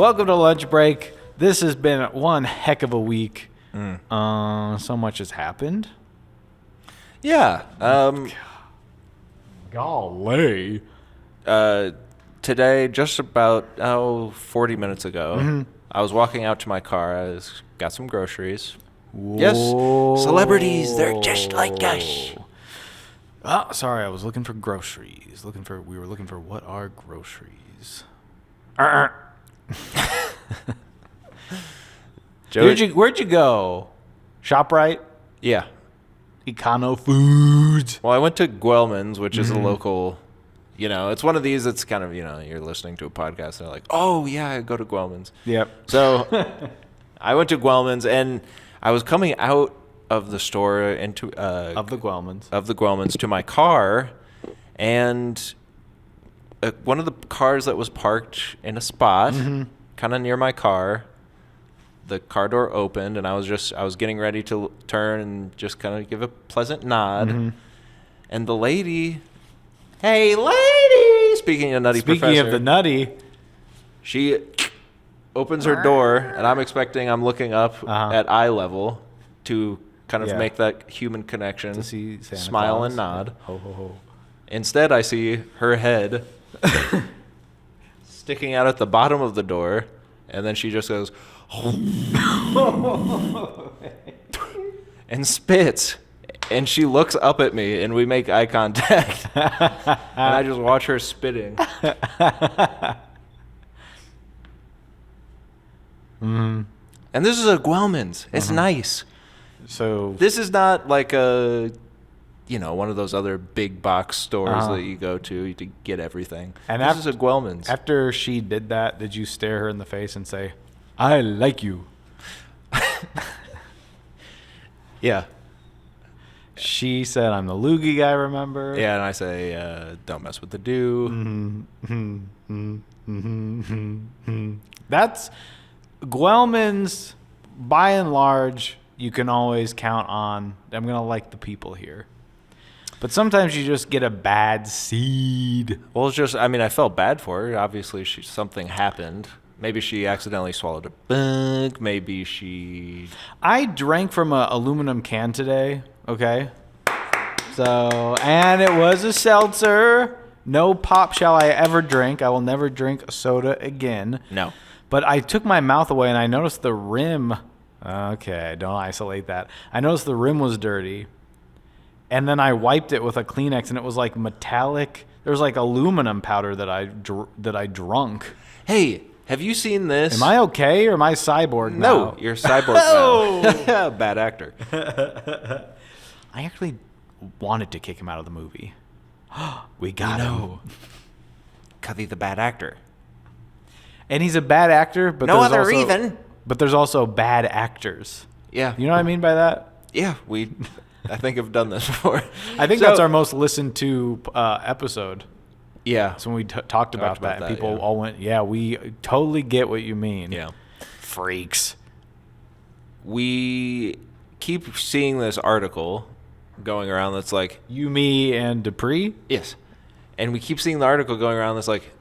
Welcome to lunch break. This has been one heck of a week. So much has happened. Yeah. Golly. Today, just about 40 minutes ago, I was walking out to my car. I got some groceries. Whoa. Yes, celebrities. They're just like us. Oh, sorry. I was looking for groceries. We were looking for what are groceries. Where'd you go? ShopRite? Yeah. Econo Foods. Well, I went to Guelman's, which is a local, it's one of these that's kind of, you're listening to a podcast and they're like, oh, yeah, I go to Guelman's. Yep. So I went to Guelman's and I was coming out of the store into Of the Guelman's to my car, and one of the cars that was parked in a spot kind of near my car, the car door opened, and I was getting ready to turn and just kind of give a pleasant nod, and the lady, hey lady, speaking of the nutty, she opens her door, and I'm looking up at eye level to kind of make that human connection, to see Santa smile Claus. and nod. Ho, ho, ho. Instead, I see her head sticking out at the bottom of the door, and then she just goes and spits, and she looks up at me, and we make eye contact, and I just watch her spitting. And this is a Guelman's. It's nice. So This is not like a, one of those other big box stores that you go to get everything. And this is a Guelman's. After she did that, did you stare her in the face and say, I like you? Yeah. She said, I'm the loogie guy, remember? Yeah, and I say, don't mess with the do. That's Guelman's, by and large, you can always count on, I'm going to like the people here. But sometimes you just get a bad seed. Well, it's just, I felt bad for her. Obviously, something happened. Maybe she accidentally swallowed a bug. Maybe she... I drank from an aluminum can today, okay? So, and it was a seltzer. No pop shall I ever drink. I will never drink a soda again. No. But I took my mouth away and I noticed the rim. Okay, don't isolate that. I noticed the rim was dirty. And then I wiped it with a Kleenex and it was like metallic. There was like aluminum powder that I drunk. Hey, have you seen this? Am I okay or am I cyborg now? No, you're cyborg now. Bad actor. I actually wanted to kick him out of the movie. We got him. Because he's a bad actor. And he's a bad actor, but No there's other also, reason. But there's also bad actors. Yeah. You know what I mean by that? Yeah, I think I've done this before. I think that's our most listened to episode. Yeah. So when we talked about that, and people all went, yeah, we totally get what you mean. Yeah. Freaks. We keep seeing this article going around that's like... You, me, and Dupree? Yes. And we keep seeing the article going around that's like...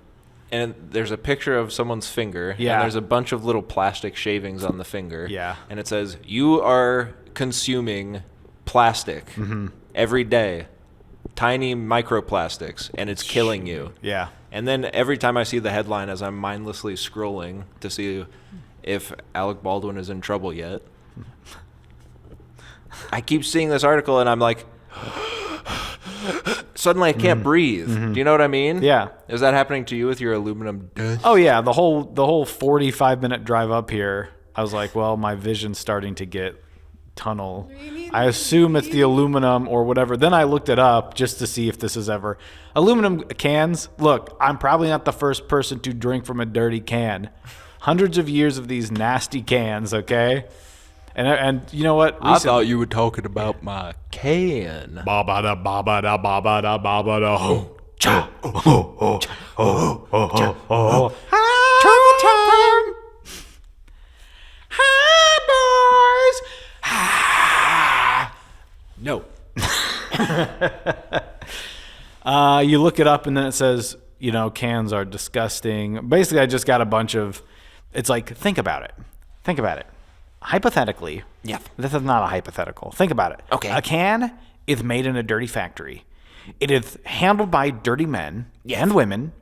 And there's a picture of someone's finger. Yeah. And there's a bunch of little plastic shavings on the finger. Yeah. And it says, you are consuming plastic every day. Tiny microplastics. And it's killing you. Yeah. And then every time I see the headline as I'm mindlessly scrolling to see if Alec Baldwin is in trouble yet, I keep seeing this article and I'm like... Suddenly I can't breathe. Do you know what I mean? Yeah. Is that happening to you with your aluminum dust? Oh, yeah. The whole 45-minute drive up here, I was like, well, my vision's starting to get tunnel. I assume it's the aluminum or whatever. Then I looked it up just to see if this is ever... Aluminum cans, look, I'm probably not the first person to drink from a dirty can. Hundreds of years of these nasty cans, okay? And you know what? I thought you were talking about my can. Ba-ba-da, ba-ba-da, ba-ba-da, ba-ba-da, ho. Cha. Turtle time. Hi, boys. No. You look it up and then it says, cans are disgusting. Basically, I just got a bunch of It's like, think about it. Think about it. Hypothetically, Yeah. this is not a hypothetical. Think about it. Okay. A can is made in a dirty factory. It is handled by dirty men and women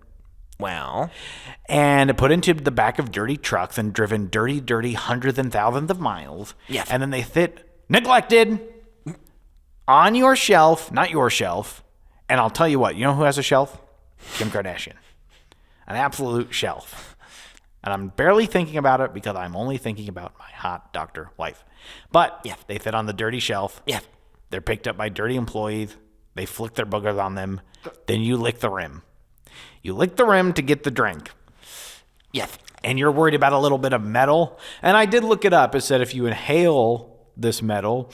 Well. and put into the back of dirty trucks and driven dirty hundreds and thousands of miles. Yeah. And then they sit neglected on your shelf, not your shelf. And I'll tell you what, you know who has a shelf? Kim Kardashian. An absolute shelf. And I'm barely thinking about it because I'm only thinking about my hot doctor wife. But they sit on the dirty shelf. Yeah. They're picked up by dirty employees. They flick their boogers on them. Then you lick the rim. You lick the rim to get the drink. Yeah. And you're worried about a little bit of metal. And I did look it up. It said if you inhale this metal,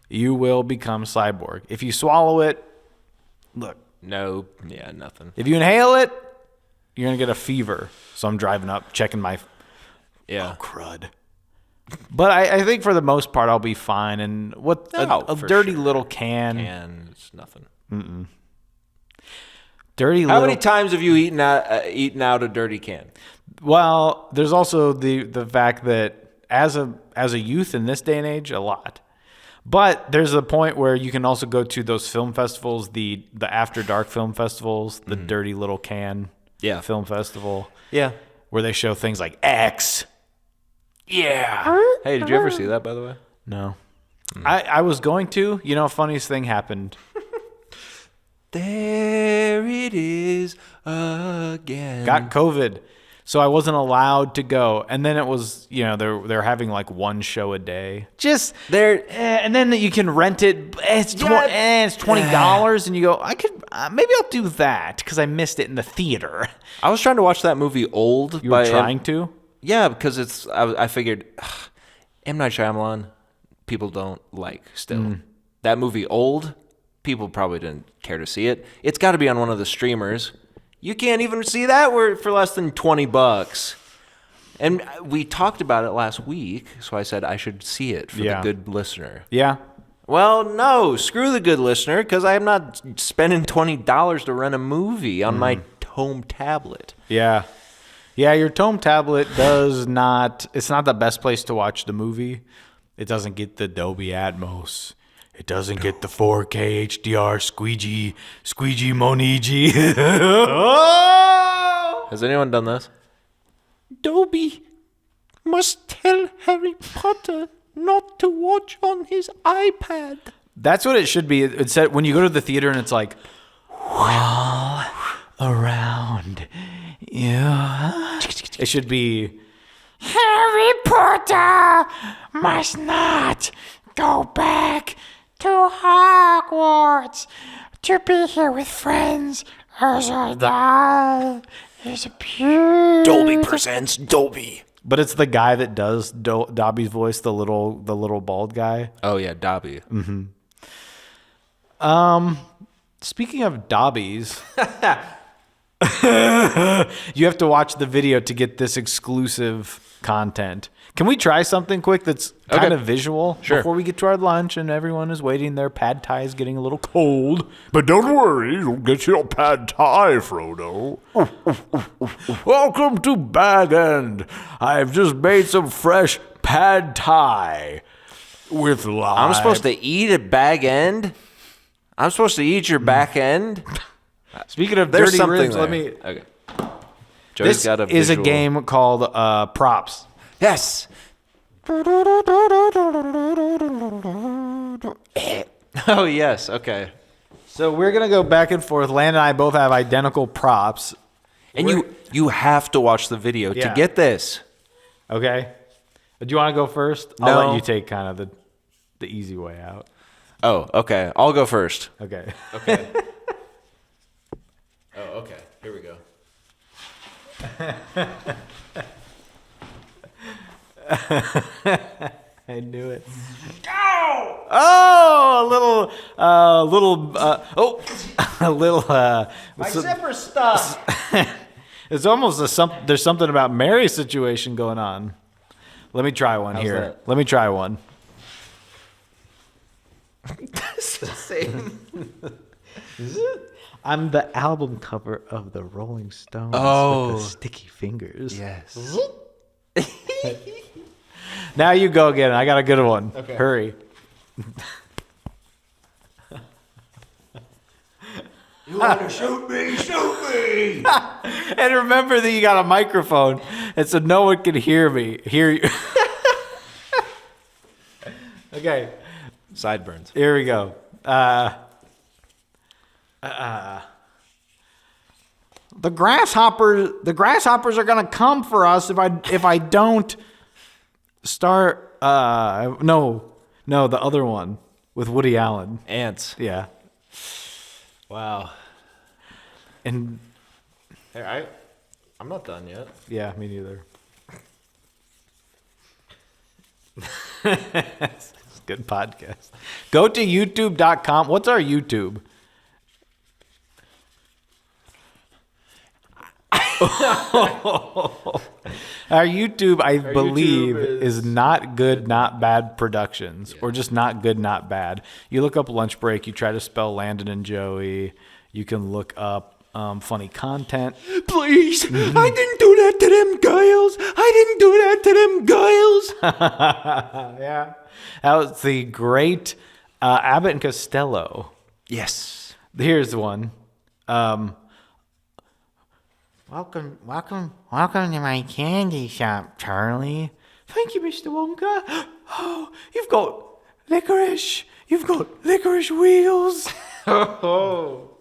you will become cyborg. If you swallow it, look. No. Yeah, nothing. If you inhale it, you're going to get a fever. So I'm driving up, checking my... Yeah. Oh, crud. But I think for the most part, I'll be fine. And what a dirty little can. And it's nothing. Dirty How little... many times have you eaten out a dirty can? Well, there's also the fact that as a youth in this day and age, a lot. But there's a point where you can also go to those film festivals, the After Dark film festivals, the Dirty Little Can film festival. Yeah. Where they show things like X. Yeah. Hey, did you ever see that, by the way? No. I was going to. You know, funniest thing happened. There it is again. Got COVID. So I wasn't allowed to go. And then it was, you know, they're having like one show a day. Just there. And then you can rent it. It's $20. And you go, I could, maybe I'll do that because I missed it in the theater. I was trying to watch that movie Old. You were trying to? Yeah, because I figured M. Night Shyamalan, people don't like still. That movie Old, people probably didn't care to see it. It's got to be on one of the streamers. You can't even see that for less than $20. And we talked about it last week, so I said I should see it for the good listener. Yeah. Well, no, screw the good listener, because I am not spending $20 to rent a movie on my home tablet. Yeah. Yeah, your Tome tablet it's not the best place to watch the movie. It doesn't get the Dolby Atmos. It doesn't get the 4K HDR squeegee monigi. Has anyone done this? Dobby must tell Harry Potter not to watch on his iPad. That's what it should be. It said when you go to the theater and it's like, all around you. It should be, Harry Potter must not go back to Hogwarts to be here with friends as I die. It's a beautiful... Dolby presents Dolby. but it's the guy that does Dobby's voice, the little bald guy. Oh, yeah, Dobby. Speaking of Dobbies, you have to watch the video to get this exclusive content. Can we try something quick that's kind of visual before we get to our lunch and everyone is waiting? Their pad thai is getting a little cold. But don't worry, you'll get your pad thai, Frodo. Welcome to Bag End. I've just made some fresh pad thai with lime. I'm supposed to eat at Bag End? I'm supposed to eat your back end? Speaking of There's dirty something ribs, there. let me... Okay. Joey's This got a is a visual. game called Props. Yes. Oh, yes. Okay. So we're going to go back and forth. Landon and I both have identical props. And you have to watch the video to get this. Okay. Do you want to go first? No. I'll let you take kind of the easy way out. Oh, okay. I'll go first. Okay. Okay. Oh, okay. Here we go. I knew it. Oh, a little. My zipper stuck. It's almost there's something about Mary's situation going on. Let me try one here. that? Let me try one. It's the same. I'm the album cover of the Rolling Stones Oh. with the sticky fingers. Yes. Now you go again. I got a good one. Okay. Hurry. You want to shoot me? Shoot me! And remember that you got a microphone, and so no one can hear you. Okay. Sideburns. Here we go. The grasshoppers are gonna come for us if I don't start. No, the other one with Woody Allen. Ants. Yeah, Wow. and Hey, I'm not done yet. yeah, me neither. It's a good podcast. Go to youtube.com. What's our YouTube? Our YouTube, I believe, is Not Good, Not Bad Productions, or just Not Good, Not Bad. You look up Lunch Break, you try to spell Landon and Joey. You can look up funny content. Please, I didn't do that to them girls. I didn't do that to them girls. Yeah. That was the great Abbott and Costello. Yes. Here's one. Welcome to my candy shop, Charlie. Thank you, Mr. Wonka. Oh, you've got licorice. You've got licorice wheels. Oh.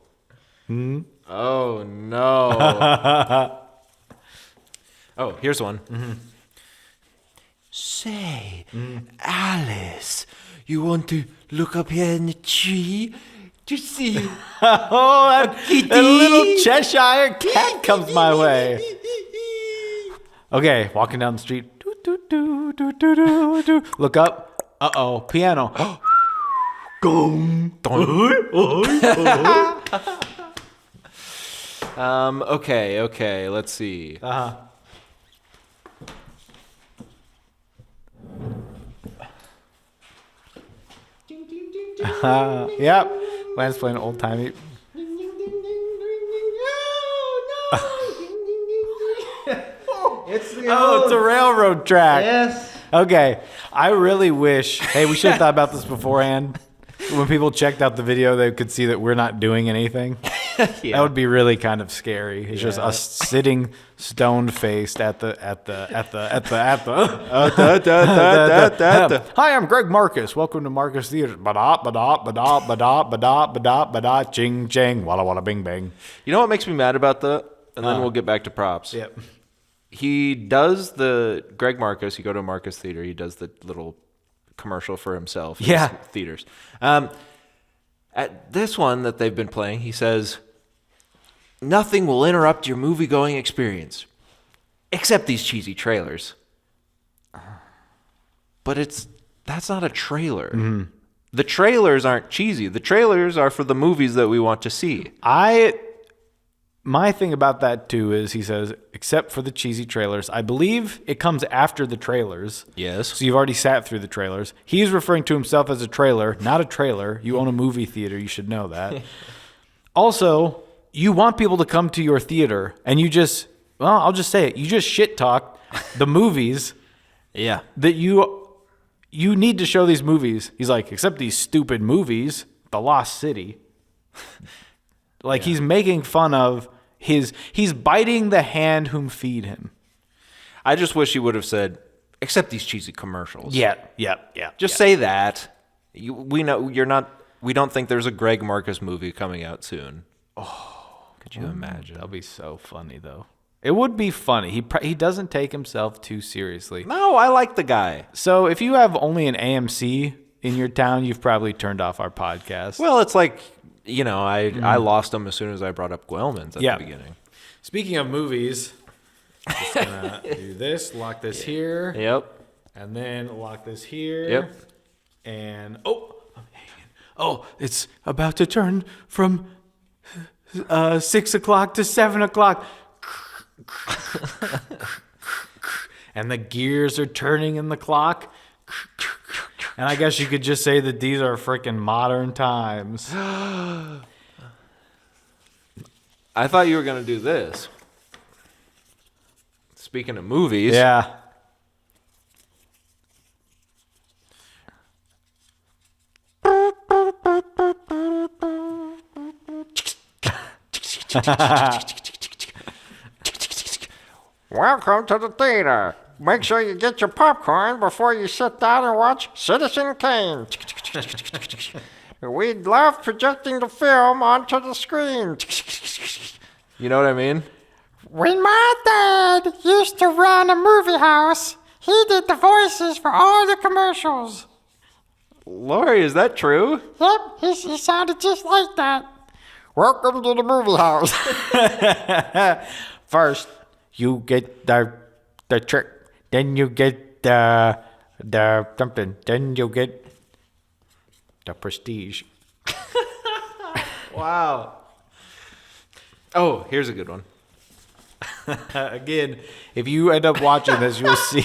Oh no. Oh, here's one. Say, Alice, you want to look up here in the tree to see? Oh, that little Cheshire cat comes my way. Okay, walking down the street. Do, do, do, do, do, do, do. Look up. Uh-oh, piano. Gong. Okay, let's see. Yep. Lance playing old timey. It's a railroad track. Yes. Okay. I really wish. Hey, we should have thought about this beforehand. When people checked out the video, they could see that we're not doing anything. That would be really kind of scary. It's just us sitting stone faced at the. Hi, I'm Greg Marcus. Welcome to Marcus Theater. Ba-da, ba-da, ba-da, ba-da, ba-da, ba-da, ba-da, ching, ching, walla, walla, bing, bang. You know what makes me mad about that? And then we'll get back to props. Yep. He does the Greg Marcus. You go to Marcus Theater. He does the little commercial for himself. In Yeah. his theaters. At this one that they've been playing, he says, "Nothing will interrupt your movie-going experience, except these cheesy trailers." But that's not a trailer. Mm-hmm. The trailers aren't cheesy. The trailers are for the movies that we want to see. My thing about that too is he says, except for the cheesy trailers. I believe it comes after the trailers. Yes. So you've already sat through the trailers. He's referring to himself as a trailer, not a trailer. You own a movie theater. You should know that. Also, you want people to come to your theater and I'll just say it. You just shit talk the movies Yeah. that you need to show these movies. He's like, except these stupid movies, The Lost City. Like he's making fun of he's biting the hand whom feed him. I just wish he would have said, except these cheesy commercials. Yeah. Just say that. We know you're not. We don't think there's a Greg Marcus movie coming out soon. Oh, could you imagine? That'll be so funny though. It would be funny. He doesn't take himself too seriously. No, I like the guy. So if you have only an AMC in your town, you've probably turned off our podcast. Well, it's like, I lost him as soon as I brought up Guelman's at the beginning. Speaking of movies, just gonna do this, lock this here. Yep. And then lock this here. Yep. And it's about to turn from 6 o'clock to 7 o'clock. And the gears are turning in the clock. And I guess you could just say that these are freaking modern times. I thought you were going to do this. Speaking of movies. Yeah. Welcome to the theater. Make sure you get your popcorn before you sit down and watch Citizen Kane. We love projecting the film onto the screen. You know what I mean? When my dad used to run a movie house, he did the voices for all the commercials. Lori, is that true? Yep, he sounded just like that. Welcome to the movie house. First, you get the trick. Then you get the something. Then you get the prestige. Wow. Oh, here's a good one. Again, if you end up watching this, you'll see.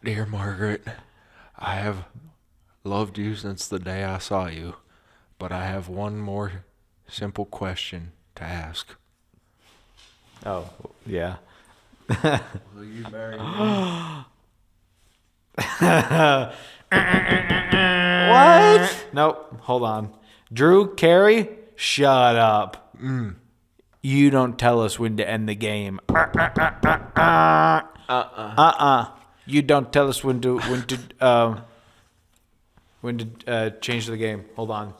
Dear Margaret, I have loved you since the day I saw you, but I have one more simple question to ask. Oh, yeah. Will you marry me? What? Nope. Hold on. Drew Carey, shut up. You don't tell us when to end the game. You don't tell us when to change the game. Hold on.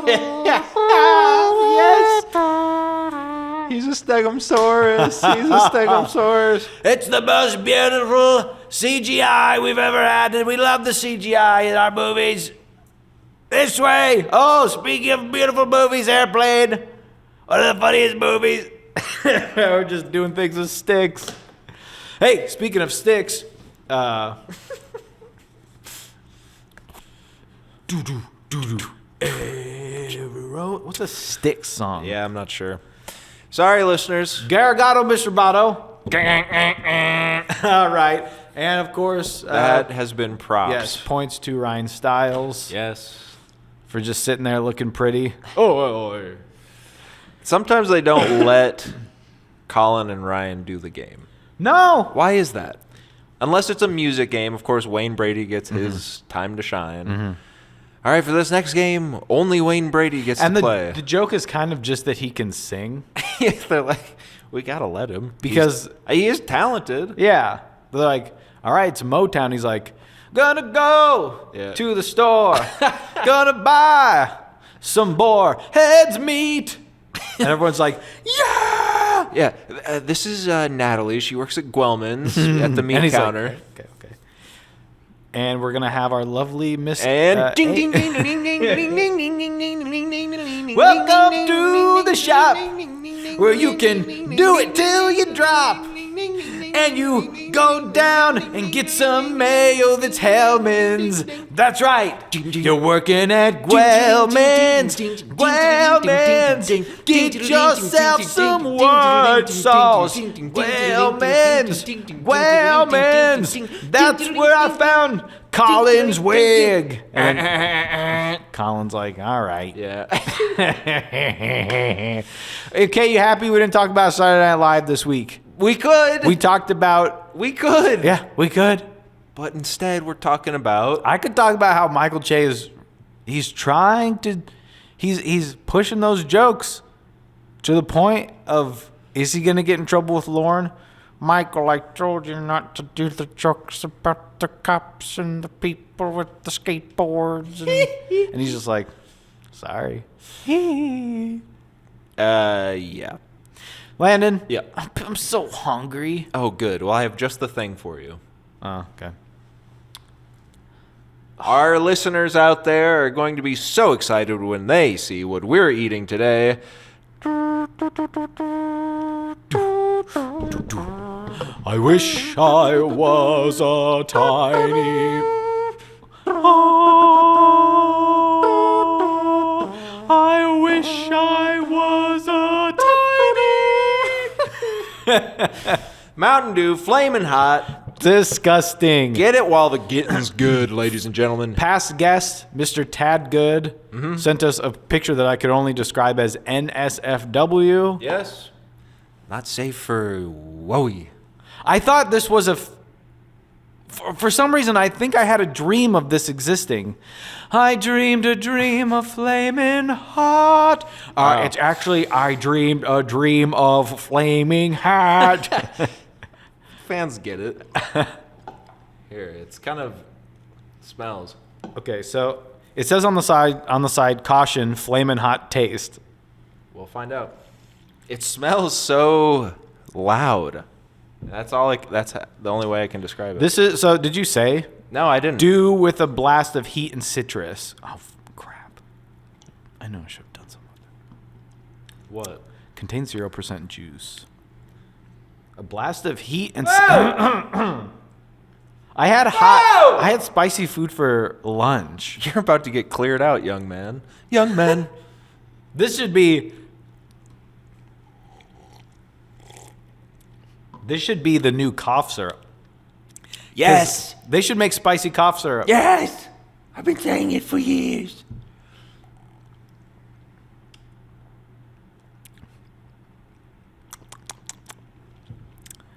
Yes. He's a Stegosaurus. He's a Stegosaurus. It's the most beautiful CGI we've ever had, and we love the CGI in our movies. This way. Oh, speaking of beautiful movies, Airplane. One of the funniest movies. We're just doing things with sticks. Hey, speaking of sticks, what's a stick song? Yeah, I'm not sure. Sorry, listeners. Garagato, Mr. Bato. All right. And of course, That has been props. yes, points to Ryan Stiles Yes. for just sitting there looking pretty. Sometimes they don't let Colin and Ryan do the game. No. Why is that? Unless it's a music game, of course, Wayne Brady gets his time to shine. All right, for this next game, only Wayne Brady gets And to play. the joke is kind of just that he can sing. They're like, we got to let him. Because- he is talented. Yeah. They're like, all right, it's Motown. He's like, gonna go to the store. Gonna buy some boar heads meat. And everyone's like, yeah. Yeah, this is Natalie. She works at Guelman's at the meat And he's like, counter. okay. And we're going to have our lovely Miss... And ding, A- ding, ding, ding, ding, ding, ding, ding, ding, ding, ding, ding, ding. Welcome to the shop where you can do it till you drop. And you go down and get some mayo that's Hellman's. That's right. You're working at Guelman's. Guelman's. Get yourself some white sauce. Guelman's. Guelman's. That's where I found Colin's wig. And Colin's like, all right. Yeah. Okay, you happy we didn't talk about Saturday Night Live this week? We could. We talked about... We could. Yeah, we could. But instead, we're talking about... I could talk about how Michael Che is... He's trying to... He's pushing those jokes to the point of... Is he going to get in trouble with Lauren? Michael, I told you not to do the jokes about the cops and the people with the skateboards. And he's just like, sorry. Yeah. Landon? Yeah. I'm so hungry. Oh, good. Well, I have just the thing for you. Oh, okay. Our listeners out there are going to be so excited when they see what we're eating today. I wish I was a tiny... I wish I was a tiny... Mountain Dew, Flamin' Hot, Disgusting. Get it while the getting's good, ladies and gentlemen. Past guest, Mr. Tad Good, sent us a picture that I could only describe as NSFW. Yes. Not safe for wowie. I thought this was for some reason, I think I had a dream of this existing. I dreamed a dream of flaming hot. It's actually, I dreamed a dream of flaming hot. Fans get it. Here, it's kind of smells. Okay, so it says on the side, caution, flaming hot taste. We'll find out. It smells so loud. That's the only way I can describe it. This is, so did you say? No, I didn't. Do with a blast of heat and citrus. Oh, crap. I know I should have done something like that. What? Contains 0% juice. A blast of heat and I had spicy food for lunch. You're about to get cleared out, young man. Young man. This should be the new cough syrup. Yes. They should make spicy cough syrup. Yes. I've been saying it for years.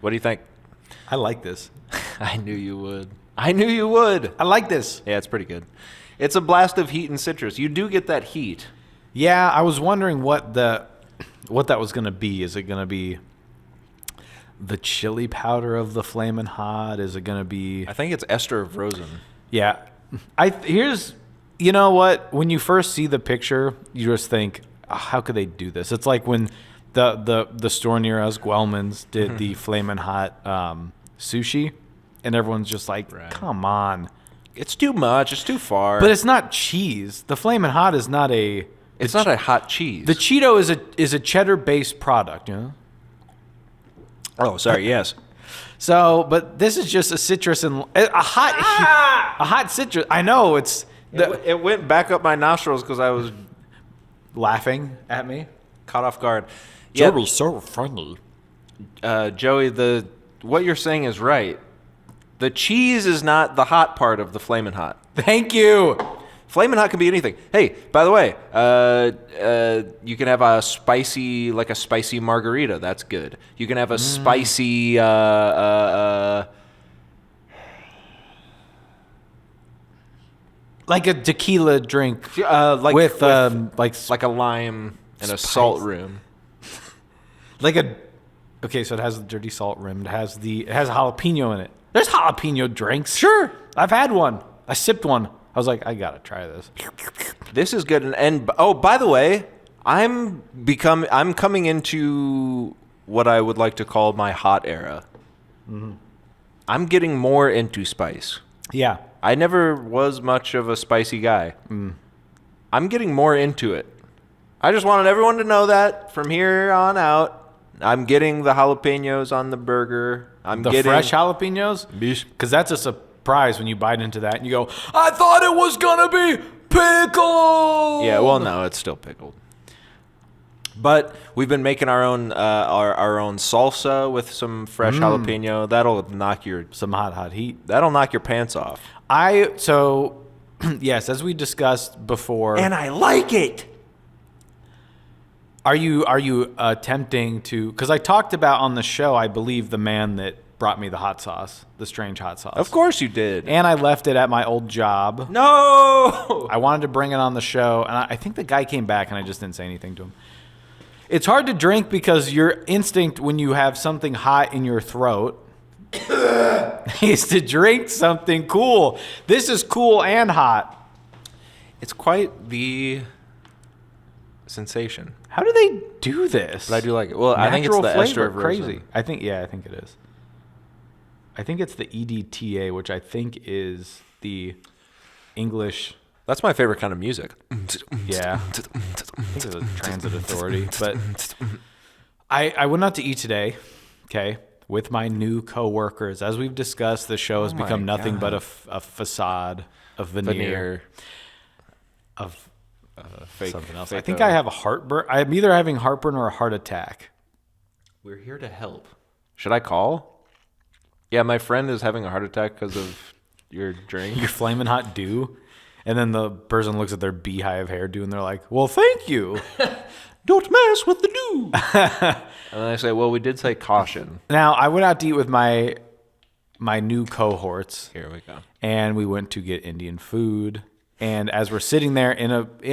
What do you think? I like this. I knew you would. I knew you would. I like this. Yeah, it's pretty good. It's a blast of heat and citrus. You do get that heat. Yeah, I was wondering what that was going to be. Is it going to be the chili powder of the Flamin' Hot? Is it going to be... I think it's ester of rosin. Yeah. You know what? When you first see the picture, you just think, oh, how could they do this? It's like when the store near us, Guelman's, did the Flamin' Hot sushi, and everyone's just like, come on. It's too much. It's too far. But it's not cheese. The Flamin' Hot is not a... It's not a hot cheese. The Cheeto is a cheddar-based product, you know? Oh, sorry. Yes. So, but this is just a citrus and a hot citrus. I know it's It went back up my nostrils because I was laughing at me. caught off guard. Joey's so funny. Joey, what you're saying is right. The cheese is not the hot part of the Flamin' Hot. Thank you. Flamin' Hot can be anything. Hey, by the way, you can have a spicy margarita. That's good. You can have a spicy, like a tequila drink with like a lime and a salt rim. Okay, so it has the dirty salt rim. It has a jalapeno in it. There's jalapeno drinks. Sure. I've had one. I sipped one. I was like, I gotta try this. This is good. And oh, by the way, I'm coming into what I would like to call my hot era. Mm-hmm. I'm getting more into spice. Yeah. I never was much of a spicy guy. I'm getting more into it. I just wanted everyone to know that from here on out, I'm getting the jalapenos on the burger. I'm getting fresh jalapenos? Because that's a surprise when you bite into that and you go, I thought it was going to be pickled. Yeah, well, no, it's still pickled. But we've been making our own salsa with some fresh jalapeno. That'll knock some hot heat. That'll knock your pants off. Yes, as we discussed before. And I like it. Are you attempting to? Because I talked about on the show, I believe, the man that brought me the hot sauce, the strange hot sauce. Of course you did. And I left it at my old job. No! I wanted to bring it on the show, and I think the guy came back, and I just didn't say anything to him. It's hard to drink because your instinct when you have something hot in your throat is to drink something cool. This is cool and hot. It's quite the sensation. How do they do this? But I do like it. Well, I think it's the ester of rosin. Crazy. I think it is. I think it's the EDTA, which I think is the English. That's my favorite kind of music. Yeah. I think it's a transit authority. But I went out to eat today, okay, with my new coworkers. As we've discussed, the show has become nothing but a facade, a veneer. Of fake, something else. I think I have a heartburn. I'm either having heartburn or a heart attack. We're here to help. Should I call? Yeah, my friend is having a heart attack because of your drink. Your Flamin' Hot Dew. And then the person looks at their beehive hairdo and they're like, well, thank you. Don't mess with the dew. And then I say, well, we did say caution. Now, I went out to eat with my new cohorts. Here we go. And we went to get Indian food. And as we're sitting there in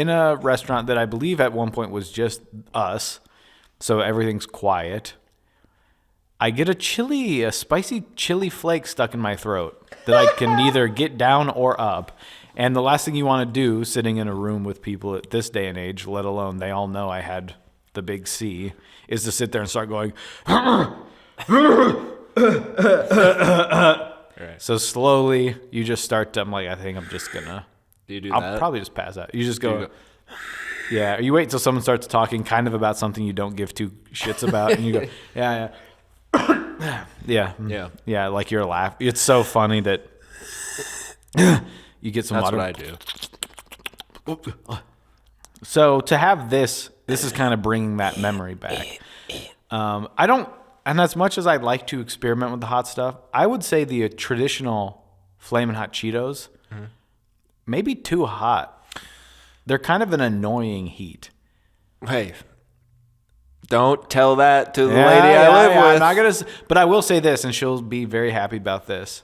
a restaurant that I believe at one point was just us, so everything's quiet, I get a spicy chili flake stuck in my throat that I can neither get down or up. And the last thing you want to do, sitting in a room with people at this day and age, let alone they all know I had the big C, is to sit there and start going. Right. So slowly, you just start to, I'm like, I think I'm just going to. Do you do I'll that? probably just pass out. You just Do go. you go- Yeah, or you wait until someone starts talking kind of about something you don't give two shits about, and you go, yeah, yeah, Yeah. like you're laughing. It's so funny that you get some That's water. what I do. So to have this is kind of bringing that memory back. I don't, and as much as I'd like to experiment with the hot stuff, I would say the traditional Flamin' Hot Cheetos, maybe too hot. They're kind of an annoying heat. Hey, don't tell that to the lady I live with. I'm not gonna, but I will say this, and she'll be very happy about this.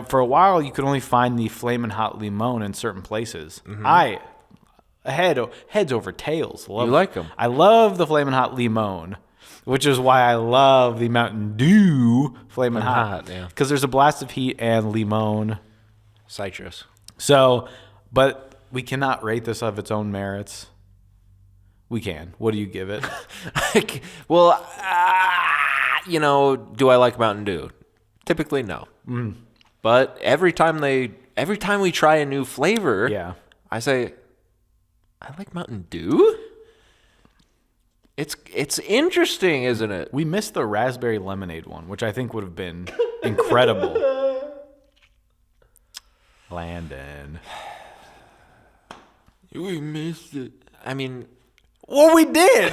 For a while, you could only find the Flamin' Hot Limon in certain places. Heads over tails. Love You like 'em. I love the Flamin' Hot Limon, which is why I love the Mountain Dew Flamin' Hot. Yeah. Because there's a blast of heat and limon. Citrus. So, but we cannot rate this of its own merits. We can. What do you give it? Well, do I like Mountain Dew? Typically, no. But every time we try a new flavor, Yeah. I say, I like Mountain Dew. It's interesting, isn't it? We missed the raspberry lemonade one, which I think would have been incredible. Landon. We missed it. I mean, Well, we did.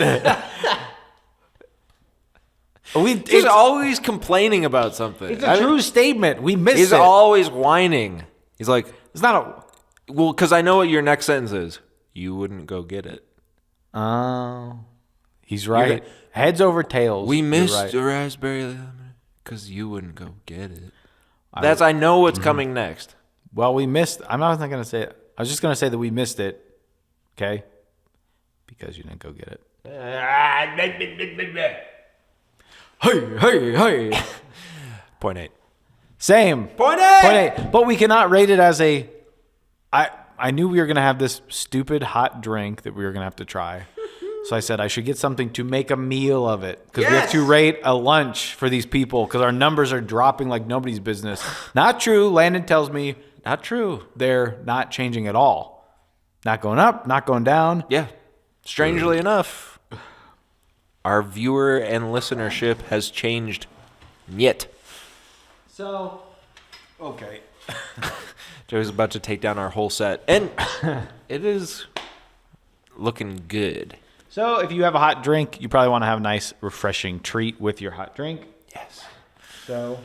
he's always complaining about something. It's a true statement. We missed He's it. always whining. He's like, It's not well, because I know what your next sentence is. You wouldn't go get it. a. Oh, he's right. Heads over tails. We You're missed right. the raspberry lemon because you wouldn't go get it. I know what's coming next. Well, we missed. I'm not going to say it. I was just going to say that we missed it. Okay, because you didn't go get it. Hey. Point 8. Same. Point 8. Point 8. But we cannot rate it as a. I knew we were going to have this stupid hot drink that we were going to have to try. So I said I should get something to make a meal of it. Because we have to rate a lunch for these people. Because our numbers are dropping like nobody's business. Not true. Landon tells me Not true. they're not changing at all. Not going up, not going down. Yeah. Strangely enough, our viewer and listenership has changed yet. So, okay. Joey's about to take down our whole set. And it is looking good. So if you have a hot drink, you probably want to have a nice, refreshing treat with your hot drink. Yes. So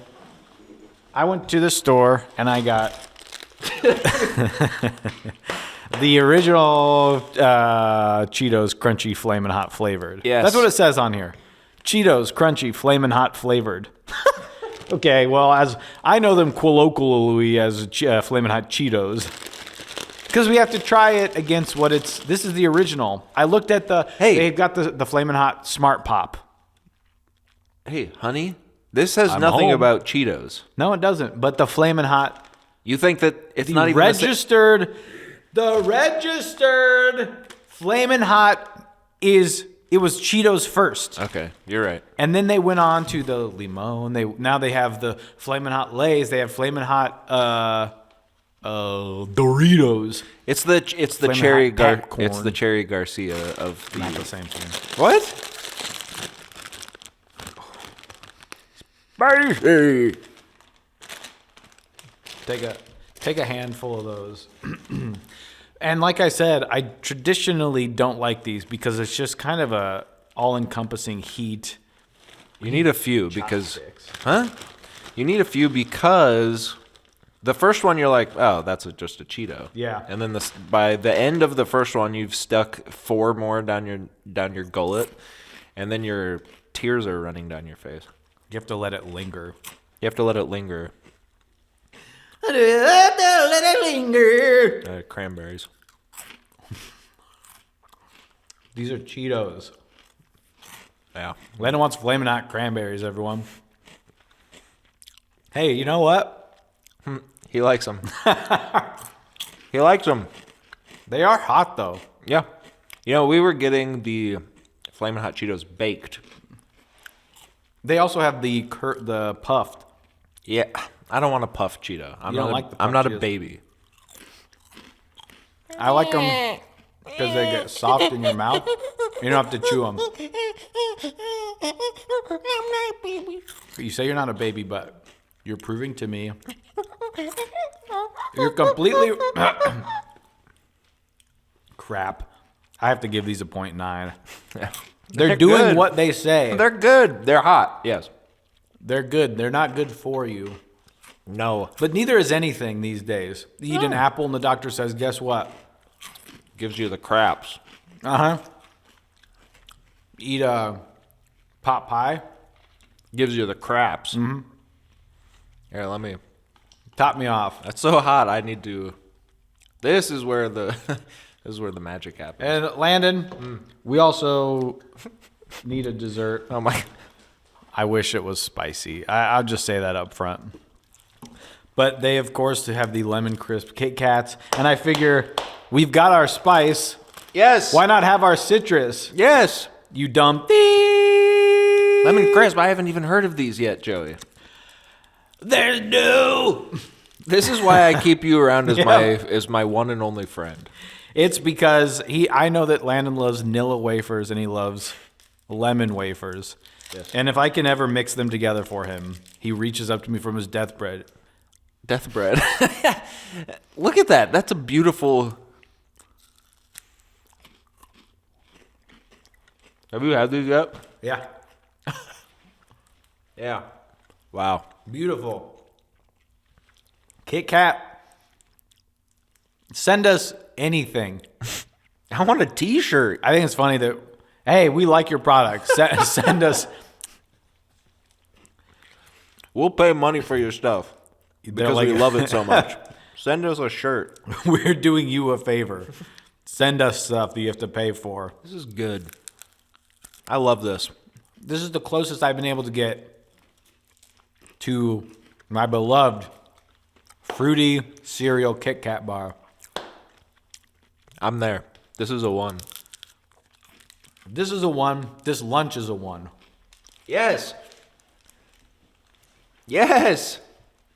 I went to the store and I got the original Cheetos Crunchy Flamin' Hot flavored. Yes. That's what it says on here. Cheetos Crunchy Flamin' Hot flavored. Okay, well, as I know them colloquially as Flamin' Hot Cheetos. Because we have to try it against what it's... This is the original. I looked at the... Hey. They've got the Flamin' Hot Smart Pop. Hey, honey, this says I'm nothing home. about Cheetos. No, it doesn't. But the Flamin' Hot... You think that it's The not even the same- registered... The registered Flamin' Hot is... It was Cheetos first. Okay, you're right. And then they went on to the Limon. Now they have the Flamin' Hot Lays. They have Flamin' Hot Doritos. It's the Flamin' cherry Hot popcorn. it's the Cherry Garcia of the Not the same thing. What? Spicy. Take a handful of those. And like I said, I traditionally don't like these because it's just kind of a all-encompassing heat. You need a few because Chopsticks. huh? You need a few because the first one you're like, oh, that's just a Cheeto. Yeah. And then by the end of the first one, you've stuck 4 more down your gullet, and then your tears are running down your face. You have to let it linger. You have to let it linger. Let it linger. Cranberries. These are Cheetos. Yeah. Landon wants Flamin' Hot cranberries, everyone. Hey, you know what? He likes them. He likes them. They are hot, though. Yeah. You know, we were getting the Flamin' Hot Cheetos baked. They also have the puffed. Yeah. I don't want a puffed Cheeto. I'm not a baby. I like them because they get soft in your mouth. You don't have to chew them. You say you're not a baby, but you're proving to me you're completely crap. I have to give these a 0.9. They're doing good. what they say. They're good. They're hot. Yes. They're good. They're not good for you. No. But neither is anything these days. You eat an apple and the doctor says, guess what? Gives you the craps. Uh-huh. Eat a pot pie. Gives you the craps. Mm-hmm. Here, let me. Top me off. That's so hot. I need to. This is where the magic happens. And Landon, we also need a dessert. Oh my. I wish it was spicy. I'll just say that up front. But they, of course, have the lemon crisp Kit Kats. And I figure we've got our spice. Yes. Why not have our citrus? Yes. You dumb thief. Lemon crisp. I haven't even heard of these yet, Joey. They're new. This is why I keep you around as my one and only friend. It's because I know that Landon loves Nilla wafers and he loves lemon wafers. Yes. And if I can ever mix them together for him, he reaches up to me from his deathbed. Death bread. Look at that. That's a beautiful. Have you had these yet? Yeah. Yeah. Wow. Beautiful. Kit Kat. Send us anything. I want a T-shirt. I think it's funny that, hey, we like your product. Send us. We'll pay money for your stuff because we love it so much. Send us a shirt. We're doing you a favor. Send us stuff that you have to pay for. This is good. I love this. This is the closest I've been able to get to my beloved fruity cereal Kit Kat bar. I'm there. This is a 1. This is a 1. This lunch is a 1. Yes. Yes.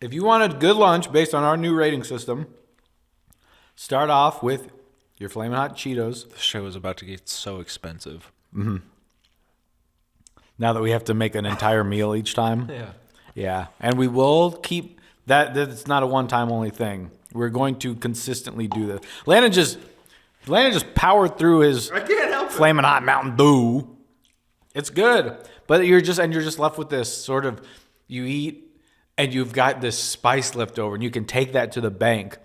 If you want a good lunch based on our new rating system, start off with your Flamin' Hot Cheetos. The show is about to get so expensive. Mm-hmm. Now that we have to make an entire meal each time. Yeah. Yeah. And we will keep that. That's not a one-time only thing. We're going to consistently do this. Landon just powered through his Flamin' Hot Mountain Dew. It's good. But you're just left with this sort of, you eat and you've got this spice left over and you can take that to the bank.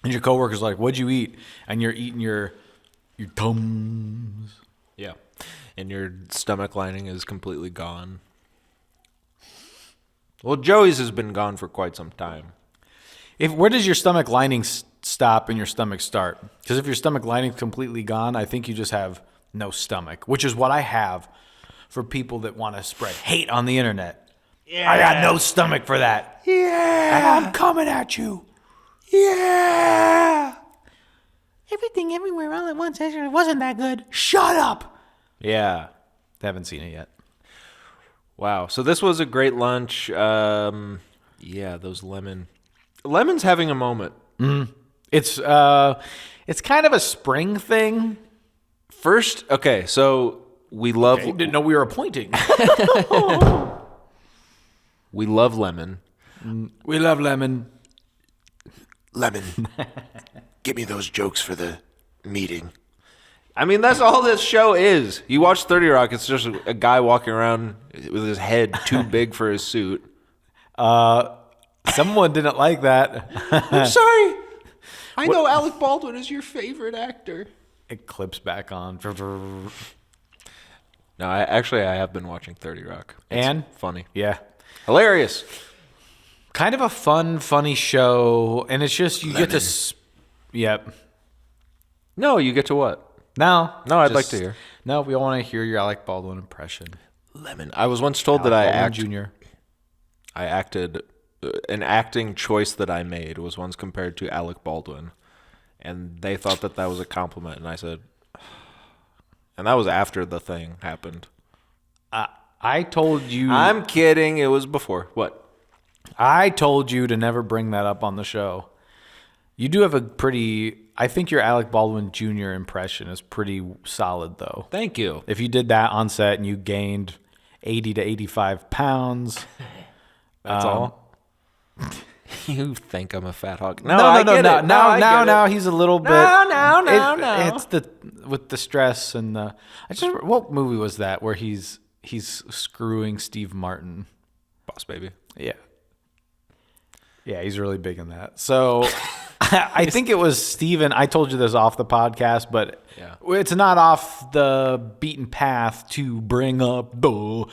And your coworker's like, "What'd you eat?" And you're eating your Tums. Yeah. And your stomach lining is completely gone. Well, Joey's has been gone for quite some time. Where does your stomach lining stop and your stomach start? Because if your stomach lining's completely gone, I think you just have no stomach, which is what I have for people that want to spread hate on the internet. Yeah. I got no stomach for that. Yeah. And I'm coming at you. Yeah. Everything Everywhere All at Once actually wasn't that good. Shut up. Yeah. Haven't seen it yet. Wow. So this was a great lunch. Yeah, those Lemon's having a moment. Mm-hmm. It's kind of a spring thing. First, okay, so we love... Okay, didn't know we were appointing. We love Lemon. We love Lemon. Lemon, give me those jokes for the meeting. I mean, that's all this show is. You watch 30 Rock, it's just a guy walking around with his head too big for his suit. Someone didn't like that. I'm sorry. I know Alec Baldwin is your favorite actor. It clips back on. No, I have been watching 30 Rock. It's And? funny. Yeah. Hilarious. Kind of a funny show. And it's just, you get to... Yep. No, you get to what? No, I'd like to hear. No, we want to hear your Alec Baldwin impression. Lemon. I was once told that I acted... an acting choice that I made was once compared to Alec Baldwin. And they thought that was a compliment. And I said... And that was after the thing happened. I told you... I'm kidding. It was before. What? I told you to never bring that up on the show. You do have a pretty... I think your Alec Baldwin Jr. impression is pretty solid, though. Thank you. If you did that on set and you gained 80 to 85 pounds... That's all? You think I'm a fat hog? No. Now he's a little bit... No. It's with the stress and the... What movie was that where he's screwing Steve Martin? Boss Baby. Yeah. Yeah, he's really big in that. So I think it was Steven. I told you this off the podcast, but yeah. It's not off the beaten path to bring up. But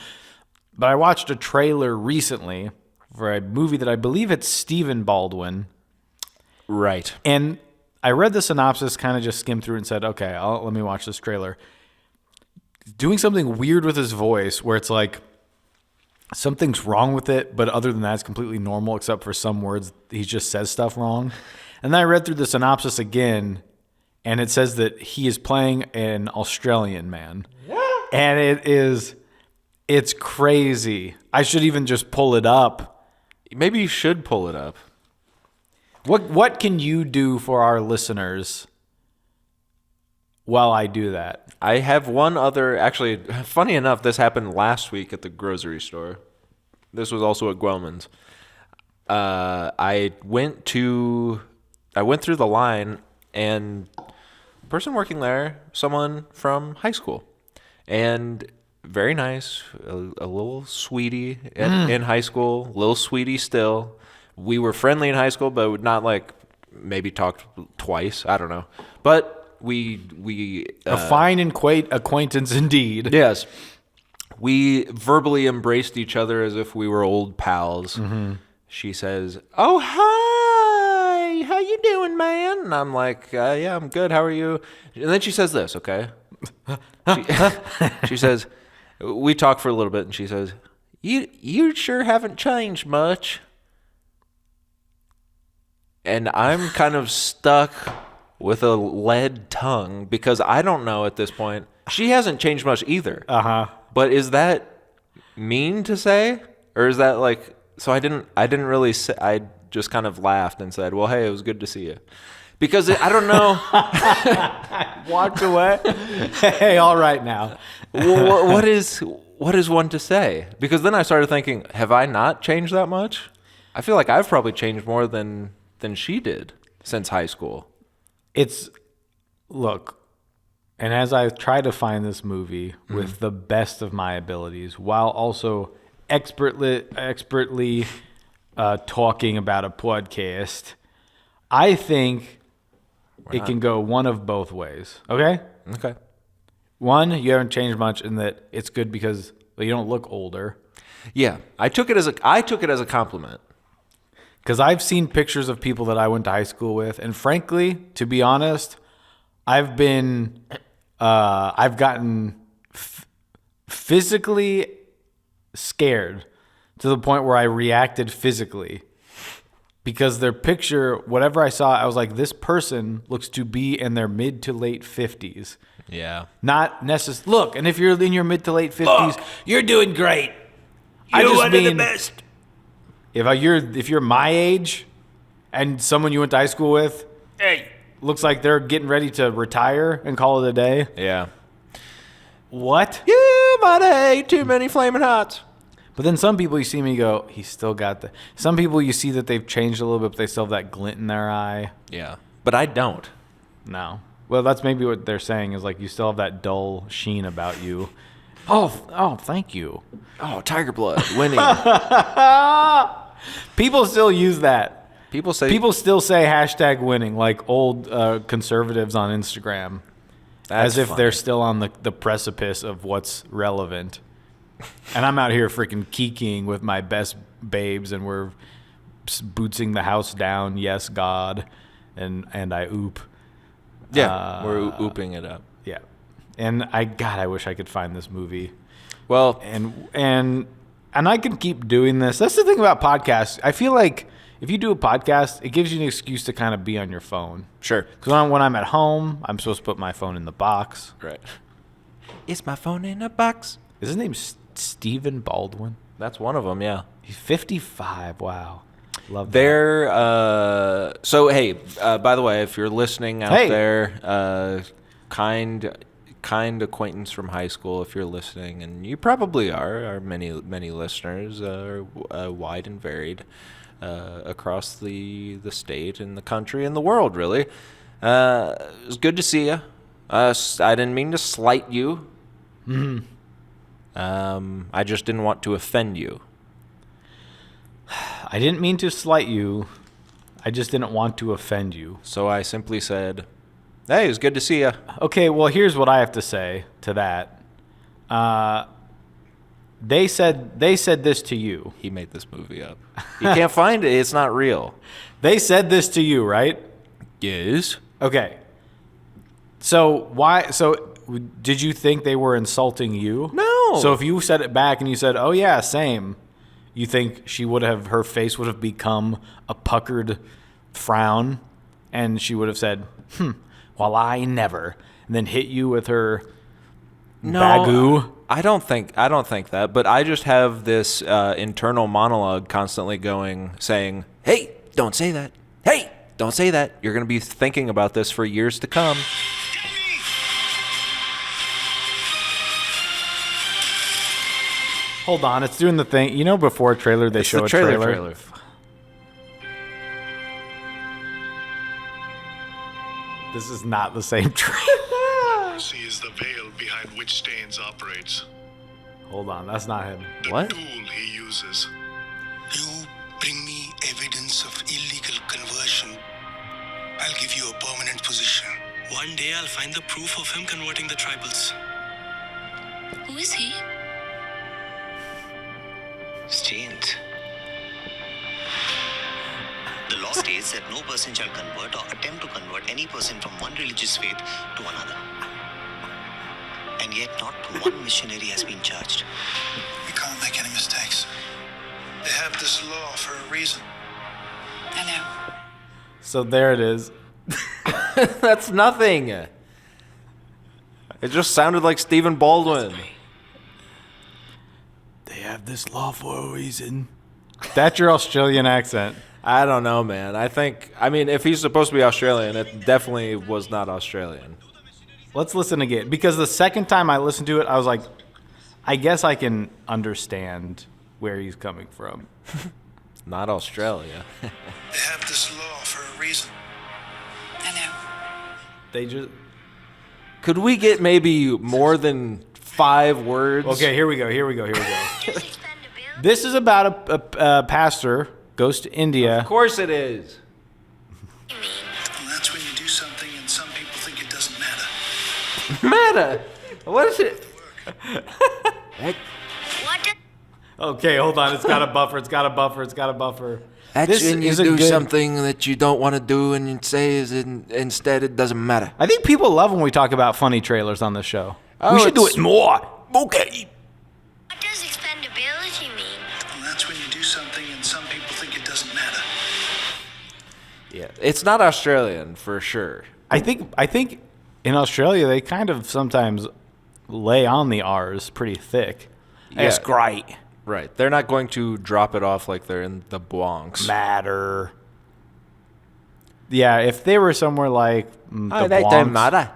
I watched a trailer recently for a movie that I believe it's Stephen Baldwin. Right. And I read the synopsis, kind of just skimmed through and said, okay, let me watch this trailer. Doing something weird with his voice where it's like something's wrong with it, but other than that, it's completely normal except for some words. He just says stuff wrong. And then I read through the synopsis again, and it says that he is playing an Australian man. And it's crazy. I should even just pull it up. Maybe you should pull it up. What can you do for our listeners while I do that? I have one other, actually, funny enough, this happened last week at the grocery store. This was also at Guelman's. I went through the line, and the person working there, someone from high school, and very nice, a little sweetie in high school, little sweetie still. We were friendly in high school, but would not maybe talked twice. I don't know, but we a fine acquaintance indeed. Yes, we verbally embraced each other as if we were old pals. Mm-hmm. She says, "Oh, hi, how you doing, man?" And I'm like, "Yeah, I'm good. How are you?" And then she says this, okay? She says, we talk for a little bit, and she says, "You sure haven't changed much." And I'm kind of stuck with a lead tongue because I don't know at this point. She hasn't changed much either. Uh-huh. But is that mean to say? Or is that like... So I didn't really say... I just kind of laughed and said, well, hey, it was good to see you. Because I don't know... Walked away. Hey, all right now. What is one to say? Because then I started thinking, have I not changed that much? I feel like I've probably changed more than she did since high school. Look, and as I try to find this movie with the best of my abilities, while also expertly talking about a podcast, I think it can go one of both ways. Okay? Okay. One, you haven't changed much in that it's good because you don't look older. Yeah, I took it as a compliment. Because I've seen pictures of people that I went to high school with, and frankly, to be honest, I've gotten physically scared to the point where I reacted physically. Because their picture, whatever I saw, I was like, this person looks to be in their mid to late 50s. Yeah. Not necessarily. Look, and if you're in your mid to late 50s, you're doing great. You're one of the best. If you're my age and someone you went to high school with, Hey. looks like they're getting ready to retire and call it a day. Yeah. What? You might have ate too many Flamin' Hots. But then some people you see me go, he's still got the... Some people you see that they've changed a little bit, but they still have that glint in their eye. Yeah. But I don't. No. Well, that's maybe what they're saying is like you still have that dull sheen about you. Oh, thank you. Oh, Tiger Blood winning. People still use that. People say People still say hashtag winning, like old conservatives on Instagram, that's as if funny. they're still on the precipice of what's relevant. And I'm out here freaking kikiing with my best babes, and we're bootsing the house down. Yes, God, and I oop. Yeah, we're ooping it up. Yeah, and I wish I could find this movie. Well, And I can keep doing this. That's the thing about podcasts. I feel like if you do a podcast, it gives you an excuse to kind of be on your phone. sure. Because when I'm at home, I'm supposed to put my phone in the box. Right. Is my phone in a box? Is his name Stephen Baldwin? That's one of them, yeah. He's 55. Wow. Love that. They're so hey, by the way, if you're listening out Hey. there, kind acquaintance from high school, if you're listening, and you probably are many listeners are wide and varied across the state and the country and the world, really. It was good to see you. I didn't mean to slight you. I just didn't want to offend you. I didn't mean to slight you. I just didn't want to offend you. So I simply said, hey, it was good to see you. Okay, well, here's what I have to say to that. They said this to you. He made this movie up. You can't find it. It's not real. They said this to you, right? Yes. Okay. So why? So did you think they were insulting you? No. So if you said it back and you said, "Oh yeah, same," you think her face would have become a puckered frown, and she would have said, "Well, I never," and then hit you with her bagoo. I don't think that, but I just have this internal monologue constantly saying, "Hey, don't say that. Hey, don't say that. You're going to be thinking about this for years to come." Hold on, it's doing the thing. You know, before a trailer, they show the a trailer. trailer. This is not the same trailer. Mercy is the veil behind which Stains operates. Hold on, that's not him. The What? tool he uses. You bring me evidence of illegal conversion, I'll give you a permanent position. One day I'll find the proof of him converting the tribals. Who is he? Stains. The law states that no person shall convert or attempt to convert any person from one religious faith to another. And yet not one missionary has been charged. We can't make any mistakes. They have this law for a reason. I know. So there it is. That's nothing. It just sounded like Stephen Baldwin. They have this law for a reason. That's your Australian accent. I don't know, man. I mean, if he's supposed to be Australian, it definitely was not Australian. Let's listen again. Because the second time I listened to it, I was like, I guess I can understand where he's coming from. Not Australia. They have this law for a reason. I know. They just... Could we get maybe more than 5 words? Okay, here we go. This is about a pastor goes to India. Of course it is. Well, that's when you do something and some people think it doesn't matter. Meta. What is it? What? Okay, hold on. It's got a buffer. That's This when you is a do good- something that you don't want to do and you say instead it doesn't matter. I think people love when we talk about funny trailers on the show. Oh, we should do it's- it more. Okay. What does expandability mean? Well, that's when you do something and some people think it doesn't matter. Yeah, it's not Australian for sure. I think in Australia they kind of sometimes lay on the R's pretty thick. It's Yeah. great. Right. They're not going to drop it off like they're in the Bronx. Matter. Yeah, if they were somewhere like the They Bronx, don't matter.